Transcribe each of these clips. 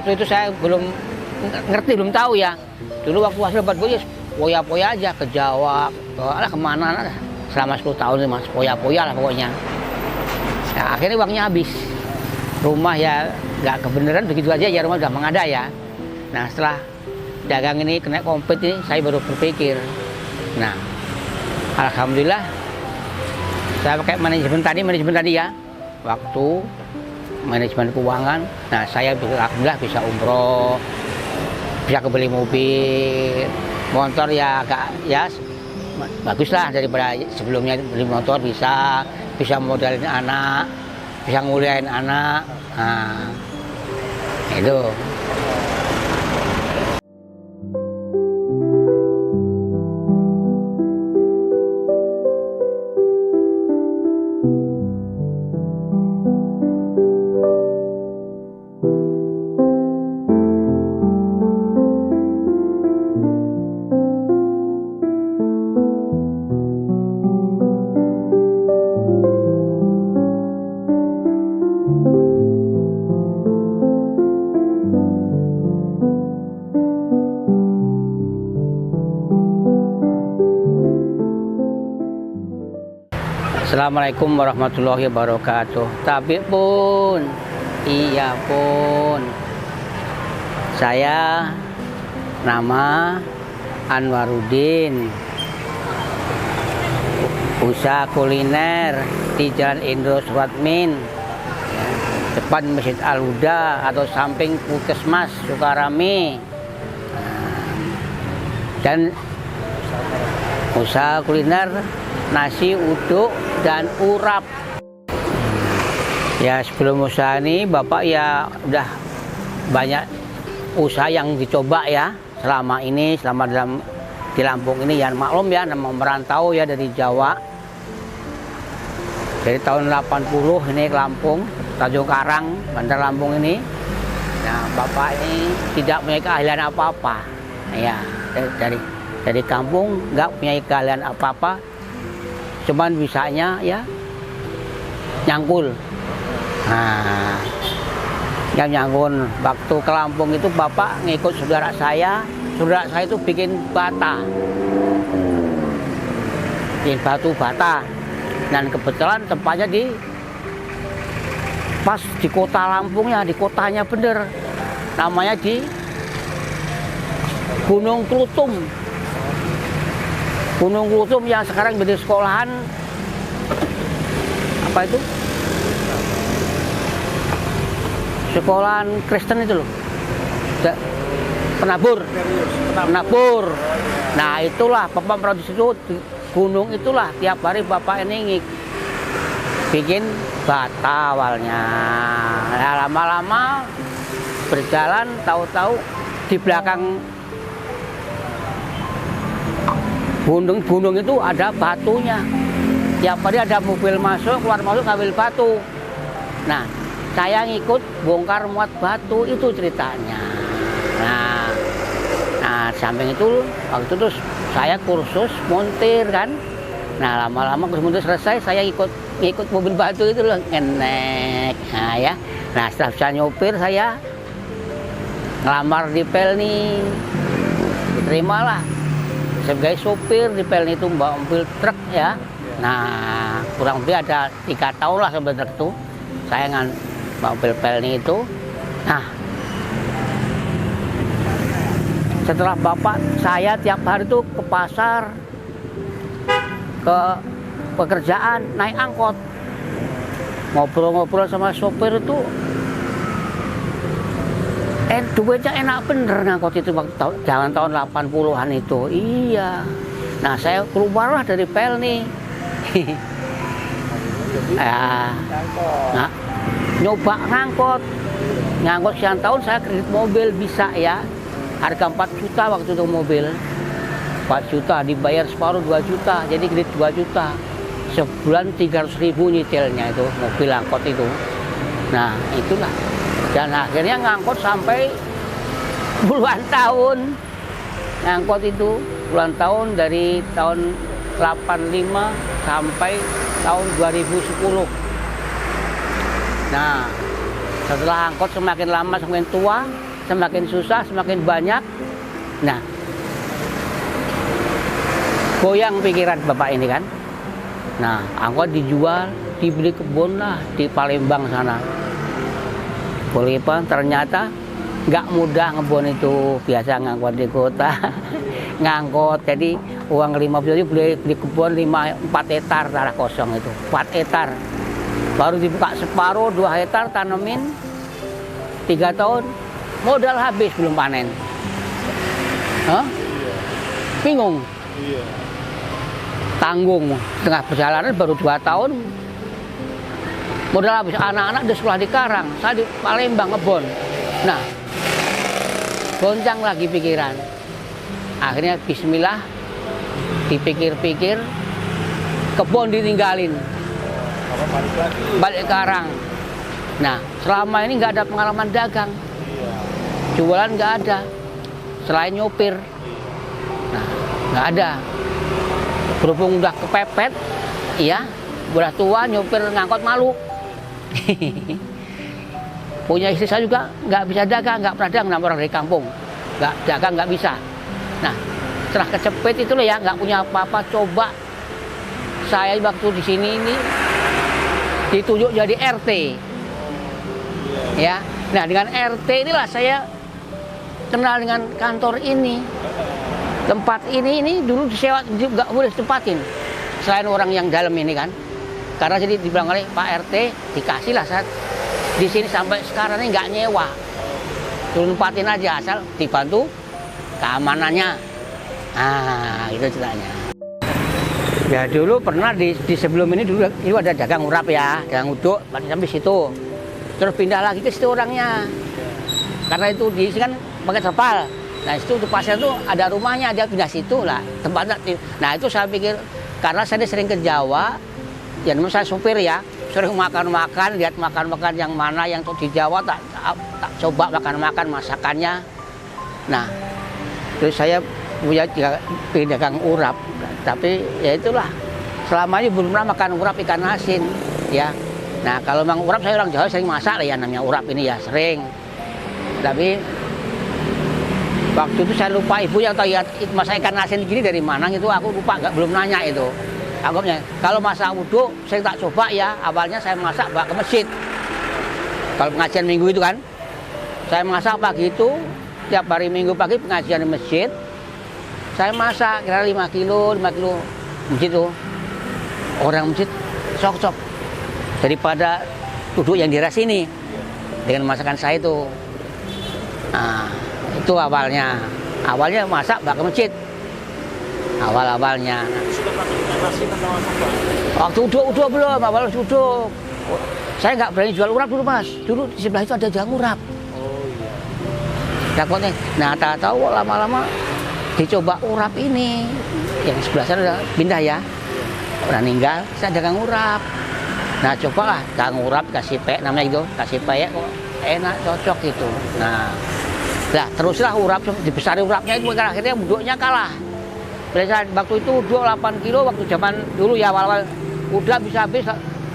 Waktu itu saya belum ngerti, belum tahu ya. Dulu waktu hasil buat gue poya-poya aja ke Jawa, kemana lah. Selama 10 tahun ini mas, poya-poya lah pokoknya. Nah, akhirnya uangnya habis. Rumah ya nggak kebenaran begitu aja ya, rumah udah mengada ya. Nah setelah dagang ini kena kompet ini, saya baru berpikir. Nah, alhamdulillah saya pakai manajemen tadi ya. Waktu manajemen keuangan, nah saya alhamdulillah bisa umroh, bisa kebeli mobil, motor ya agak ya bagus lah daripada sebelumnya beli motor, bisa modalin anak, bisa nguliahin anak, nah itu. Assalamualaikum warahmatullahi wabarakatuh. Tapi pun, iya pun, saya nama Anwaruddin, usaha kuliner di Jalan Indro Suratmin, depan Masjid Al-Huda atau samping Puskesmas Sukarami, dan usaha kuliner nasi uduk dan urap. Ya sebelum usaha ini Bapak ya udah banyak usaha yang dicoba ya selama di Lampung ini ya, maklum ya, nama merantau ya dari Jawa. Dari tahun 80 ini ke Lampung, Tanjung Karang, Bandar Lampung ini. Nah Bapak ini tidak punya keahlian apa-apa. Ya dari kampung nggak punya keahlian apa-apa. Cuman bisanya ya nyangkul. Nah, yang nyangkul waktu ke Lampung itu Bapak ngikut saudara saya itu bikin bata, bikin batu bata, dan kebetulan tempatnya pas di kota Lampungnya, di kotanya bener, namanya di Gunung Klutum. Gunung Klutum yang sekarang menjadi sekolahan apa itu? Sekolahan Kristen itu loh. Penabur. Nah itulah Bapak merawat di situ, di gunung itulah tiap hari Bapak ini bikin bata awalnya. Nah, lama-lama berjalan, tahu-tahu di belakang gunung itu ada batunya. Tiap hari ada mobil masuk, keluar masuk ngambil batu. Nah, saya ngikut bongkar muat batu, itu ceritanya. Nah samping itu waktu itu saya kursus montir kan. Nah, lama-lama kursus montir selesai, saya ngikut mobil batu itu loh, ngenek. Nah ya. Nah, setelah bisa nyopir saya ngelamar di Pelni. Terimalah sebagai sopir di Pelni itu, bawa mobil truk ya. Nah kurang lebih ada 3 tahun lah sebenarnya itu saya bawa mobil Pelni itu. Nah setelah Bapak saya tiap hari itu ke pasar, ke pekerjaan, naik angkot, ngobrol-ngobrol sama sopir itu, duitnya enak bener ngangkot itu waktu jalan tahun 80-an itu. Iya. Nah saya keluarlah dari Pelni. Ya, nah, nyoba ngangkot sekian tahun. Saya kredit mobil bisa ya, harga 4 juta waktu itu mobil, 4 juta dibayar separuh 2 juta, jadi kredit 2 juta, sebulan 300.000 nyicilnya itu mobil angkot itu. Nah itulah, dan akhirnya ngangkot sampai puluhan tahun. Ngangkot itu puluhan tahun, dari tahun 85 sampai tahun 2010. Nah, setelah angkot semakin lama semakin tua, semakin susah, semakin banyak. Nah, goyang pikiran bapak ini kan. Nah, angkot dijual, dibeli kebun lah di Palembang sana. Palembang ternyata nggak mudah ngebon itu, biasa ngangkot di kota. Ngangkot, jadi uang 50 juta beli kebun 4 hektar tanah kosong itu, 4 hektar. Baru dibuka separuh, 2 hektar tanemin, 3 tahun, modal habis belum panen. Hah? Bingung. Tanggung, tengah perjalanan baru 2 tahun, modal habis. Anak-anak di sekolah di Karang, saya di Palembang ngebon. Nah, goncang lagi pikiran. Akhirnya bismillah, dipikir-pikir, kebon ditinggalin, balik Karang. Nah, selama ini nggak ada pengalaman dagang, jualan nggak ada, selain nyopir. Nah, nggak ada. Berhubung udah kepepet, iya, udah tua, nyopir ngangkot malu. Punya istri saya juga nggak bisa dagang, nggak pernah dagang, orang dari kampung, nggak dagang, nggak bisa. Nah, setelah kecepet itu loh ya, nggak punya apa-apa, coba saya waktu di sini ini ditunjuk jadi RT, ya. Nah, dengan RT inilah saya kenal dengan kantor ini, tempat ini dulu disewa, nggak boleh ditempatin selain orang yang dalam ini kan, karena jadi dibilang oleh Pak RT dikasih lah saat di sini sampai sekarang ini nggak nyewa, dulu tempatin aja asal dibantu keamanannya. Ah, itu ceritanya. Ya dulu pernah di sebelum ini dulu itu ada dagang urap ya, dagang uduk sampai situ. Terus pindah lagi ke situ orangnya. Karena itu di sini kan pakai terpal. Nah, itu untuk pasien itu ada rumahnya, dia pindah situ lah tempatnya. Nah, itu saya pikir karena saya sering ke Jawa, ya memang saya supir ya, sering makan-makan, lihat makan-makan yang mana yang di Jawa tak coba makan-makan masakannya. Nah, terus saya punya dagang urap, tapi ya itulah selama ini belum pernah makan urap ikan asin ya. Nah, kalau memang urap saya orang Jawa sering masak lah ya, namanya urap ini ya sering. Tapi waktu itu saya lupa ibu yang tahu ya masak ikan asin gini dari mana itu aku lupa, belum nanya itu. Anggapnya kalau masak uduk saya tak coba ya, awalnya saya masak bawa ke masjid. Kalau pengajian minggu itu kan, saya masak pagi itu tiap hari Minggu pagi pengajian di masjid. Saya masak kira 5 kilo masjid itu. Orang masjid sok-sok daripada duduk yang di ras ini dengan masakan saya itu. Nah, itu awalnya. Awalnya masak bawa ke masjid. Awal-awalnya. Waktu uduk belum, awal uduk. Saya nggak berani jual urap dulu mas. Dulu di sebelah itu ada jagung urap. Oh iya. Takutnya. Nah, tak tahu lama-lama dicoba urap ini. Yang sebelah sana udah pindah ya. Udah ninggal, saya dagang urap. Nah, cobalah dagang urap kasih pek namanya gitu, kasih pek kok enak, cocok gitu. Nah, teruslah urap dibesarin urapnya itu akhirnya uduknya kalah. Biasa waktu itu uduk 8 kilo waktu zaman dulu ya awal-awal udah bisa habis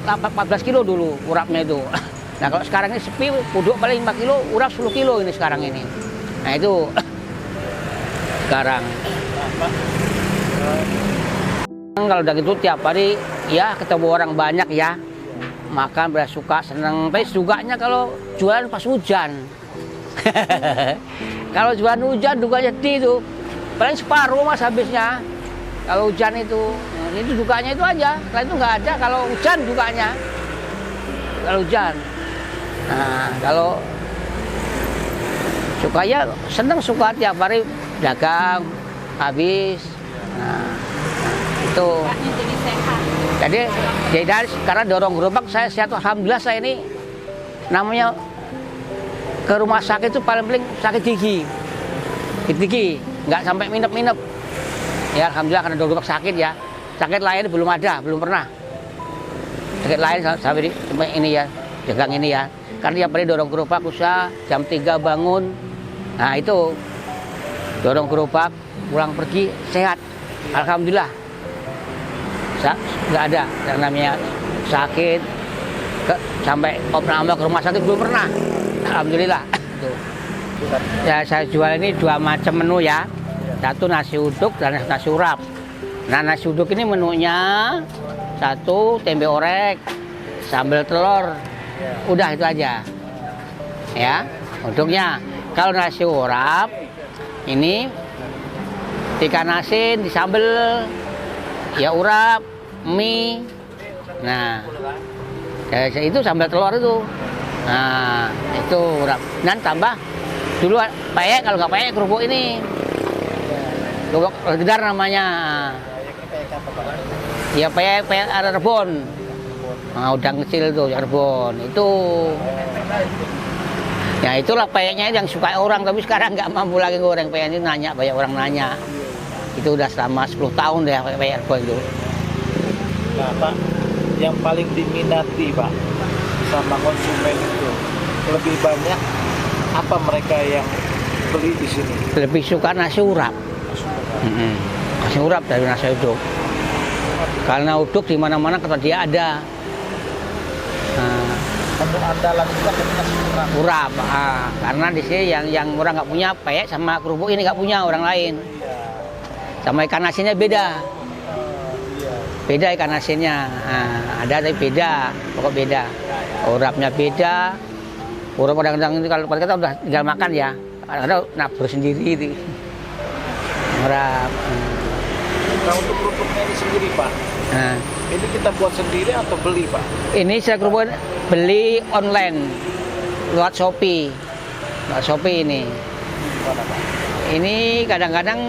14 kilo dulu urapnya itu. Nah, kalau sekarang ini sepi uduk paling 5 kilo, urap 10 kilo ini sekarang ini. Nah, itu sekarang. Kalau udah gitu tiap hari ya ketemu orang banyak ya, makan beras suka seneng. Tapi sukanya kalau jualan pas hujan. Kalau jualan hujan dukanya itu paling separuh mas habisnya. Kalau hujan itu, nah, itu dukanya itu aja. Kalau itu nggak ada. Kalau hujan dukanya. Kalau hujan. Nah, kalau suka ya seneng suka tiap hari dagang habis. Nah, itu. Jadi karena dorong gerobak saya sehat alhamdulillah. Saya ini namanya ke rumah sakit itu paling sakit gigi, nggak sampai minep-minep. Ya alhamdulillah karena dorong gerobak sakit ya. Sakit lain belum ada, belum pernah. Sakit lain sampai ini ya, dagang ini ya. Karena tiap hari dorong gerobak usaha jam 3 bangun. Nah itu dorong gerobak pulang pergi sehat alhamdulillah. Nggak ada yang namanya sakit sampai operasi ke rumah sakit belum pernah alhamdulillah. Tuh. Ya, saya jual ini 2 macam menu ya. Satu nasi uduk dan nasi urap. Nah, nasi uduk ini menunya 1 tempe orek, sambal telur. Udah itu aja. Ya, uduknya. Kalau nasi urap ini ikan asin disambel, ya urap, mie. Nah, itu sambal telur itu. Nah, itu urap. Dan tambah dulu peyek, kalau nggak peyek kerupuk ini. Kerupuk gedar namanya. Ya peyek ada rebon. Nah, udang kecil itu, rebon. Itu. Ya itulah peyeknya yang suka orang, tapi sekarang nggak mampu lagi goreng peyek ini, nanya, banyak orang nanya. Itu udah selama 10 tahun deh peyek rebon itu. Nah, Pak, yang paling diminati Pak sama konsumen itu lebih banyak apa mereka yang beli di sini? Lebih suka nasi urap. Nasi urap dari nasi uduk. Karena uduk di mana-mana kata dia ada. Menu andalan juga nasi urap. Urap, karena di sini yang orang nggak punya peyek sama kerupuk ini nggak punya orang lain. Sama ikan asinnya beda. Beda ikan asinnya. Ada tapi beda, pokok beda. Urapnya beda. Urap kadang-kadang ini kalau kita udah tinggal makan ya, kadang-kadang nabur sendiri itu. Urap. Nah, untuk kerupuknya ini sendiri Pak, ini kita buat sendiri atau beli Pak? Ini saya kerupuk beli online lewat Shopee. Lewat Shopee ini. Mana Pak? Ini kadang-kadang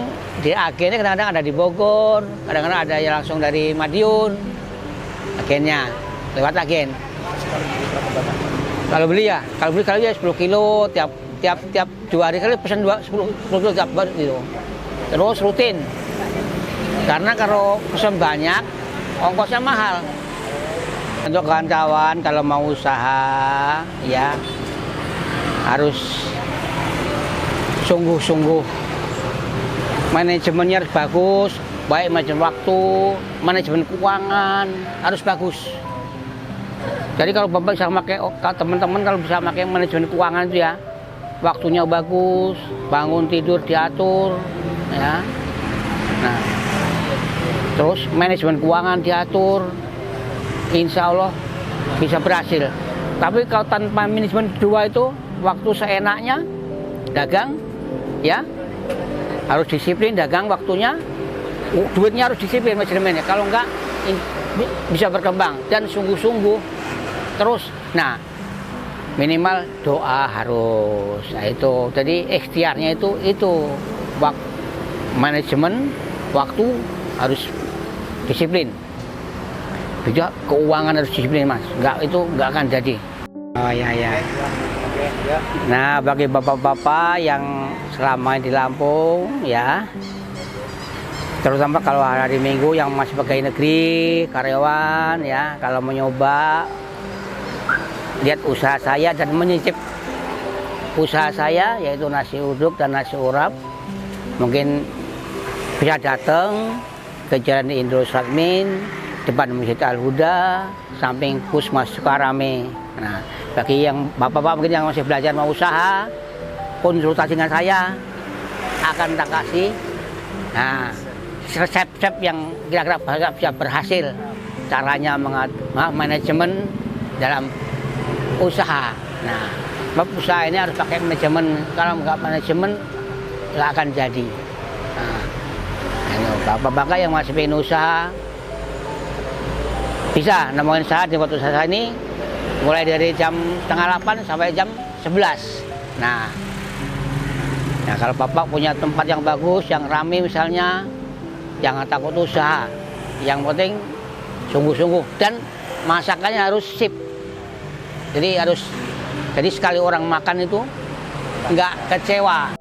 di agennya kadang-kadang ada di Bogor, kadang-kadang ada yang langsung dari Madiun. Agennya lewat agen. Kalau beli ya 10 kilo tiap 2 hari kali pesan 10 kilo tiap hari gitu. Terus rutin. Karena kalau pesan banyak ongkosnya mahal. Untuk kawan-kawan kalau mau usaha ya harus sungguh-sungguh. Manajemennya harus bagus, baik manajemen waktu, manajemen keuangan harus bagus. Jadi kalau Bapak bisa pakai, teman-teman kalau bisa pakai manajemen keuangan itu ya, waktunya bagus, bangun tidur diatur, ya. Nah, terus manajemen keuangan diatur, insya Allah bisa berhasil. Tapi kalau tanpa manajemen kedua itu, waktu seenaknya, dagang, ya harus disiplin dagang waktunya, duitnya harus disiplin manajemennya. Kalau enggak bisa berkembang dan sungguh-sungguh terus. Nah, minimal doa harus. Nah itu, jadi ikhtiarnya itu manajemen waktu harus disiplin. Juga keuangan harus disiplin Mas. Itu enggak akan jadi. Oh ya. Nah, bagi bapak-bapak yang selama di Lampung ya, terutama kalau hari Minggu yang masih pegawai negeri, karyawan ya, kalau mau nyoba lihat usaha saya dan menyicip usaha saya yaitu nasi uduk dan nasi urap, mungkin bisa datang ke Jalan Indro Sratmin, depan Masjid Al-Huda, samping Puskesmas Sukarame. Nah, bagi yang bapak-bapak mungkin yang masih belajar mau usaha, konsultasi dengan saya akan tak kasih resep-resep yang kira-kira bisa berhasil caranya manajemen dalam usaha. Nah, usaha ini harus pakai manajemen. Kalau nggak manajemen, nggak akan jadi. Nah, bapak-bapak yang masih pengen usaha bisa nemuin saya di waktu usaha ini mulai dari jam 7:30 sampai jam 11. Nah, kalau bapak punya tempat yang bagus, yang ramai misalnya, jangan takut usaha. Yang penting sungguh-sungguh dan masakannya harus sip. Jadi sekali orang makan itu nggak kecewa.